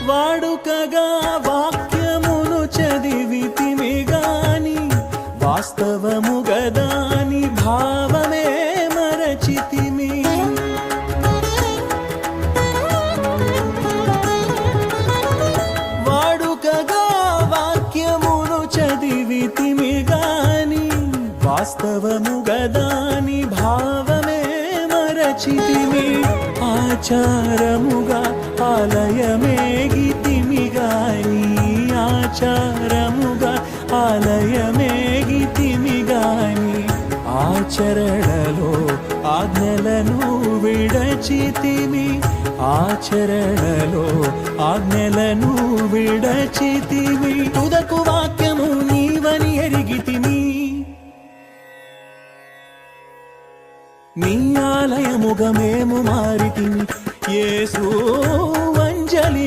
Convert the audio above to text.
వాడుకగా వాక్యమును చదివితిమి గాని వాస్తవము గదాని భావమే మరచితిమి. వాడుకగా వాక్యమును చదివితిమి గాని వాస్తవము గదాని భావమే మరచితిమి. ఆచారముగా ఆలయమేగితిమి గాని ఆచారముగా ఆలయమేగితిమి గాని ఆచరణలో ఆజ్ఞలను విడచితిమి. ఆచరణలో ఆజ్ఞలను విడచితిమి. తుదకు వాక్యము నీవని ఎరిగితిమి. నీ ఆలయముగా మేము మారితిమి. యేసు అంజలి